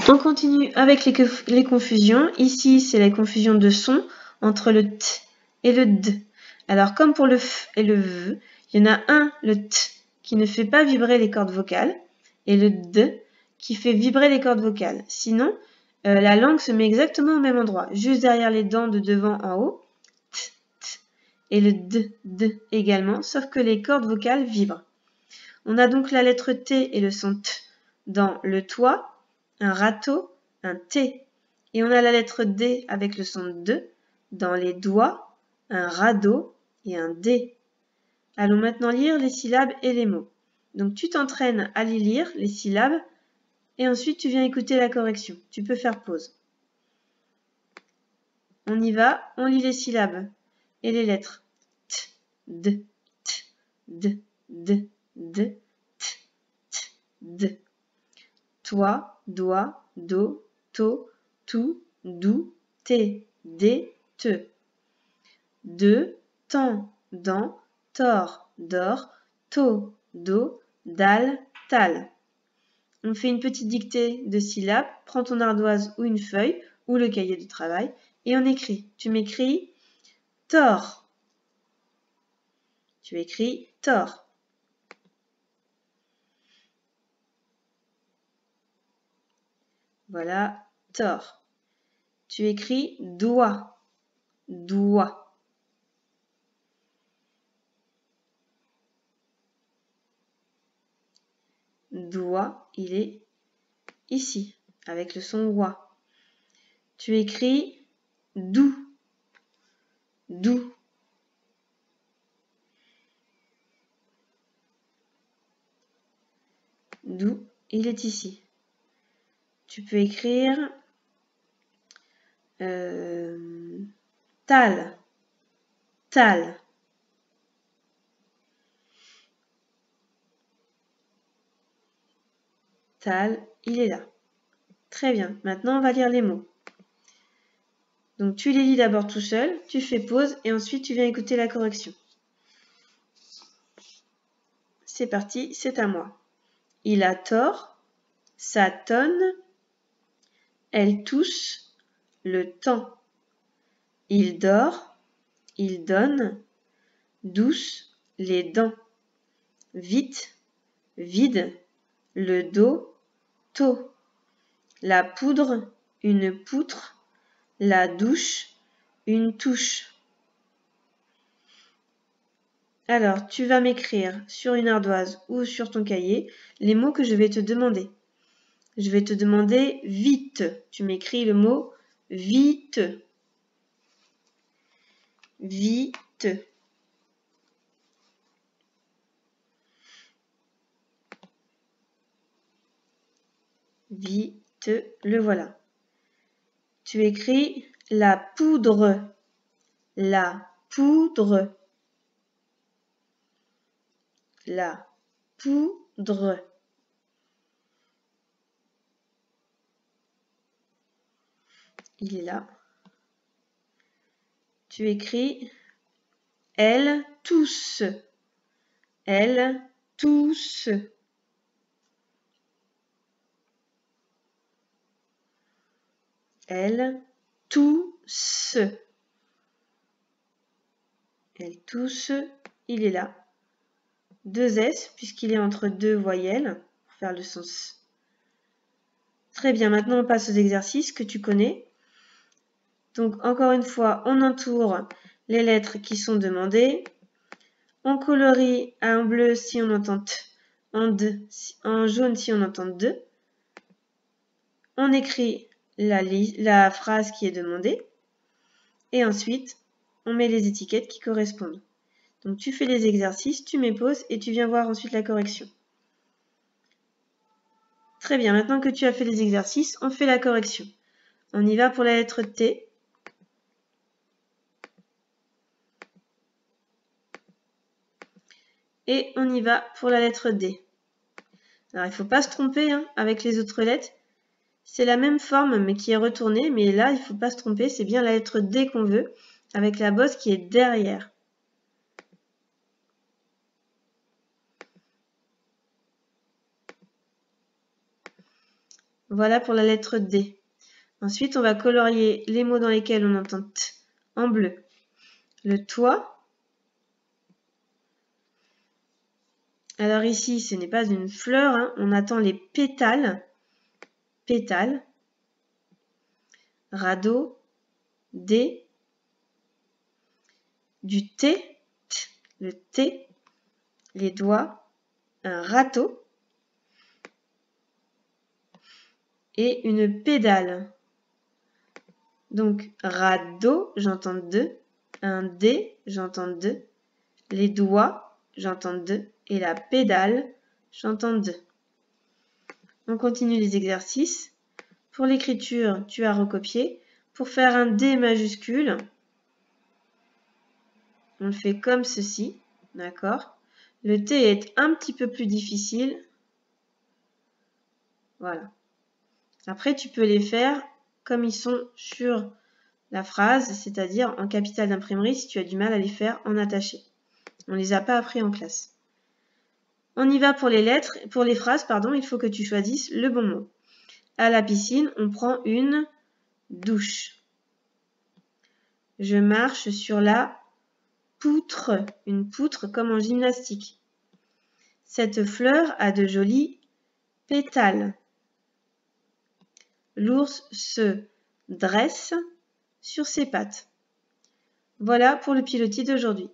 On continue avec les confusions. Ici, c'est la confusion de son entre le t et le d. Alors, comme pour le f et le v, il y en a un, le t, qui ne fait pas vibrer les cordes vocales, et le d, qui fait vibrer les cordes vocales. Sinon, la langue se met exactement au même endroit, juste derrière les dents de devant en haut, t, t, et le d également, sauf que les cordes vocales vibrent. On a donc la lettre T et le son T dans le toit, un râteau, un T. Et on a la lettre D avec le son D dans les doigts, un radeau et un D. Allons maintenant lire les syllabes et les mots. Donc tu t'entraînes à les lire, les syllabes, et ensuite tu viens écouter la correction. Tu peux faire pause. On y va, on lit les syllabes et les lettres. T, D, T, D, D, D, T, T, D. Toi, doigt, do, to, tout, dou, té, dé, te. De, temps, dans, tor, dor, to, do, dal, tal. On fait une petite dictée de syllabes, prends ton ardoise ou une feuille ou le cahier de travail et on écrit. Tu m'écris tor. Tu écris tor. Voilà, tor. Tu écris doigt. Doigt. Doigt, il est ici, avec le son oie. Tu écris doux. Doux. Doux, il est ici. Tu peux écrire tal. Tal. Tal, il est là. Très bien. Maintenant, on va lire les mots. Donc, tu les lis d'abord tout seul, tu fais pause et ensuite tu viens écouter la correction. C'est parti, c'est à moi. Il a tort, ça tonne, elle tousse, le temps. Il dort, il donne, douce, les dents. Vite, vide, le dos, tôt. La poudre, une poutre, la douche, une touche. Alors, tu vas m'écrire sur une ardoise ou sur ton cahier les mots que je vais te demander. Je vais te demander vite. Tu m'écris le mot vite. Vite. Vite, le voilà. Tu écris la poudre. La poudre. La poudre. Il est là. Tu écris elle tousse. Elle tousse. Elle tousse. Elle tousse. Il est là. 2 S puisqu'il est entre 2 voyelles pour faire le sens. Très bien, maintenant on passe aux exercices que tu connais. Donc encore une fois, on entoure les lettres qui sont demandées. On colorie en bleu si on entend T, en jaune si on entend D. On écrit la phrase qui est demandée. Et ensuite, on met les étiquettes qui correspondent. Donc tu fais les exercices, tu mets pause et tu viens voir ensuite la correction. Très bien, maintenant que tu as fait les exercices, on fait la correction. On y va pour la lettre T. Et on y va pour la lettre D. Alors il ne faut pas se tromper avec les autres lettres. C'est la même forme mais qui est retournée, mais là il ne faut pas se tromper, c'est bien la lettre D qu'on veut, avec la bosse qui est derrière. Voilà pour la lettre D. Ensuite, on va colorier les mots dans lesquels on entend T en bleu. Le toit. Alors ici, ce n'est pas une fleur, hein, on attend les pétales. Pétales. Radeau. D. Du T. T. Le T. Les doigts. Un râteau. Et une pédale. Donc, radeau, j'entends 2. Un D, j'entends 2. Les doigts, j'entends 2. Et la pédale, j'entends 2. On continue les exercices. Pour l'écriture, tu as recopié. Pour faire un D majuscule, on le fait comme ceci. D'accord? Le T est un petit peu plus difficile. Voilà. Après, tu peux les faire comme ils sont sur la phrase, c'est-à-dire en capital d'imprimerie si tu as du mal à les faire en attaché. On ne les a pas appris en classe. On y va pour les lettres, pour les phrases, pardon, il faut que tu choisisses le bon mot. À la piscine, on prend une douche. Je marche sur la poutre, une poutre comme en gymnastique. Cette fleur a de jolis pétales. L'ours se dresse sur ses pattes. Voilà pour le pilotis d'aujourd'hui.